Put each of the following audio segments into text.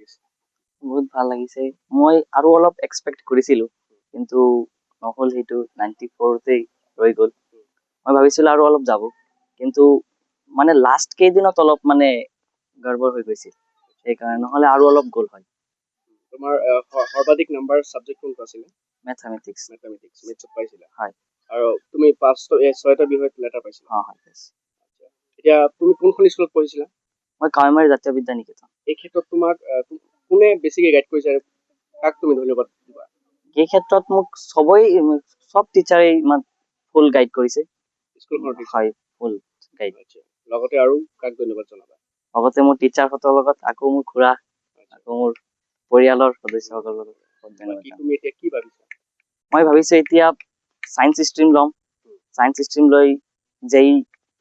লাগিছে? বহুত ভাল লাগিছে। মই আৰু অলপ এক্সপেক্ট কৰিছিলো, কিন্তু নহ'ল, সেইটো 94তেই ৰৈ গ'ল। মই ভাবিছিলো আৰু অলপ যাব, কিন্তু মানে লাষ্ট কেইদিনত অলপ মানে গড়বড় হৈ গৈছিল, সেইকাৰণে, নহ'লে আৰু অলপ গ'ল হয়। তোমাৰ সৰ্বাধিক নাম্বাৰ সাবজেক্ট কোনটো আছিল? মেথমেটিক্স। মেথছত পাইছিলা? হয়। আৰু তুমি 6টা বিষয়ত লেটাৰ পাইছিলা? হয়। এতিয়া তুমি কোনখন স্কুলত পঢ়িছিলা? মই কাৱৈমাৰী জাতীয় বিদ্যা নিকেতন। এই ক্ষেত্ৰত তোমাক কোনে বেছিকে গাইড কৰিছে আৰু কাক তুমি ধন্যবাদ দিবা? এই ক্ষেত্ৰত মোক সব টিচাৰে ইমান ফুল গাইড কৰিছে। স্কুলখনৰ টিচাৰ? হয়, ফুল গাইড। লগতে আৰু কাক ধন্যবাদ জনাবা? লগতে মোৰ টিচাৰহঁতৰ লগত, আকৌ মোৰ খুৰা, আকৌ মোৰ পৰিয়ালৰ সদস্যসকলৰ লগত ধন্যবাদ। তুমি এতিয়া কি ভাবিছা? মই ভাবিছো এতিয়া সায়েন্স ষ্ট্ৰীম ল'ম। সায়েন্স ষ্ট্ৰীম লৈ যেই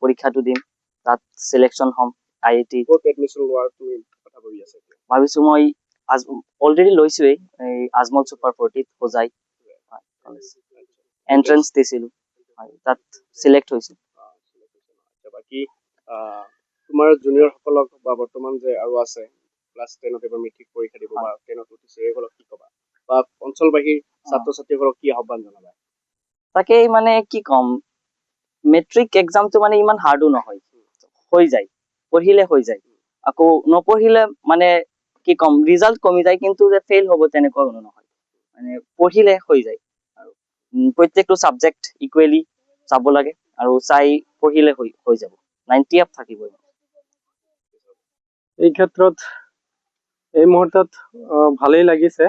পৰীক্ষাটো দিম, তাত সিলেকশ্যন হ'ম। IIT ক'ত এডমিশ্যন লোৱাৰ তুমি কথা ভাবি আছা? ভাবিছো মই অলৰেডি লৈছোৱেই, এই আজমল ছুপাৰ 40 হোজাই এন্ট্ৰেন্স দিছিলো, তাত সিলেক্ট হৈছো। বাকী তোমাৰ জুনিয়ৰ সকলক বা বৰ্তমান যে আৰু আছে ক্লাছ 10ত এবাৰ মেট্ৰিক পৰীক্ষা দিব বা 10ত উঠিছে, এইসকলক কি ক'বা? বা অঞ্চলবাসীৰ ছাত্ৰ ছাত্ৰীসকলক কি আহ্বান জনাবা? তাকে মানে কি কম, মেট্ৰিক এক্সামটো মানে ইমান হাৰ্ডো নহয়, হৈ যায়, পঢ়িলে হৈ যায়। আকৌ নপঢ়িলে মানে কি কম, ৰিজাল্ট কমি যায়, কিন্তু যে ফেইল হ'ব তেনেকুৱা কোনো নহয়, মানে পঢ়িলে হৈ যায়। আৰু প্ৰত্যেকটো সাবজেক্ট ইকুৱেলি চাব লাগে, আৰু চাই পঢ়িলে হৈ যাব, 90 আপ থাকিবই। এই ক্ষেত্ৰত এই মুহূৰ্তত ভালেই লাগিছে,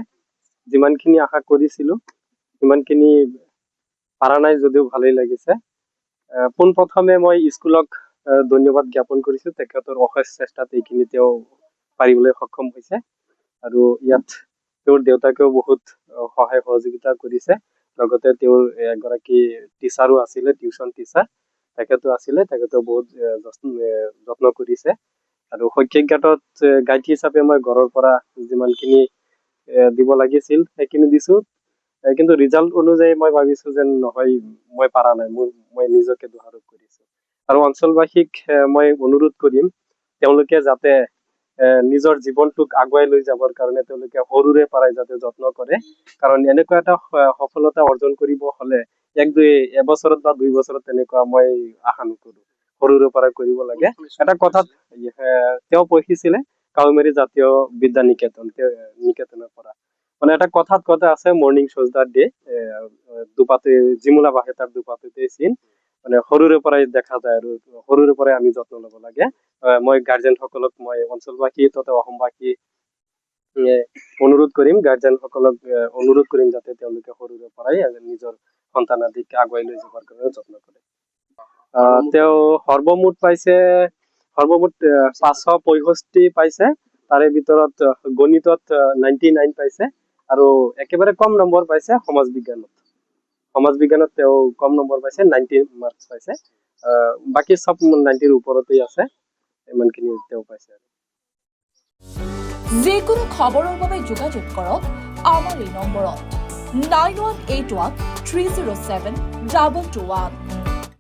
যিমানখিনি আশা কৰিছিলো সিমানখিনি পাৰা নাই যদিও ভালেই লাগিছে। পোনপ্ৰথমে মই স্কুলক ধন্যবাদ জ্ঞাপন কৰিছো, তেখেতৰ অশেষ চেষ্টাত এইখিনি তেওঁ পাৰিবলৈ সক্ষম হৈছে, আৰু ইয়াত তেওঁৰ দেউতাকেও বহুত সহায় সহযোগিতা কৰিছে। লগতে তেওঁৰ এগৰাকী টিচাৰো আছিলে, টিউচন টিচাৰ, তেখেতেও বহুত যত্ন কৰিছে। আৰু শৈক্ষিক গাঁতত গাইড হিচাপে মই ঘৰৰ পৰা যিমানখিনি দিব লাগিছিল সেইখিনি দিছো, কিন্তু ৰিজাল্ট অনুযায়ী মই ভাবিছো যেন নহয়, মই পাৰা নাই, মই নিজকে দোষাৰোপ কৰিছো। আৰু অঞ্চলবাসীক মই অনুৰোধ কৰিম, তেওঁলোকে যাতে নিজৰ জীৱনটোক আগুৱাই লৈ যাবৰ কাৰণে তেওঁলোকে সৰুৰে পৰাই যাতে যত্ন কৰে, কাৰণ এনেকুৱা এটা সফলতা অৰ্জন কৰিব হলে এবছৰত বা 2 বছৰত তেনেকুৱা মই আশা নকৰো, সৰুৰে পৰা কৰিব লাগে। এটা কথাত তেওঁ পঢ়িছিলে কাৱৈমাৰী জাতীয় বিদ্যা নিকেতনৰ পৰা, মানে এটা কথাত কথা আছে, মৰ্নিং শোজ দা ডে, দুপাতে জিমুলা বাহে তাৰ দুপাতে চিন, মানে সৰুৰে পৰাই দেখা যায়, আৰু সৰুৰে পৰাই আমি যত্ন লব লাগে। মই গাৰ্জেন সকলক, মই অঞ্চলবাসী তথা অসমবাসী অনুৰোধ কৰিম, গাৰ্জেন সকলক অনুৰোধ কৰিম যাতে তেওঁলোকে সৰুৰে পৰাই নিজৰ সন্তান আদিক আগুৱাই লৈ যাবৰ কাৰণে যত্ন কৰে। তেওঁ সৰ্বমুঠ 565 পাইছে, তাৰে ভিতৰত গণিতত 99 পাইছে, আৰু একেবাৰে কম নম্বৰ পাইছে সমাজ বিজ্ঞানত তেওঁ কম নম্বৰ পাইছে, 90 মাৰ্কছ পাইছে। বাকী সব 90ৰ ওপৰতেই আছে, ইমানখিনি তেওঁ পাইছে। যিকোনো খবৰৰ বাবে যোগাযোগ কৰক আমাৰ এই নম্বৰত 9181 307 221।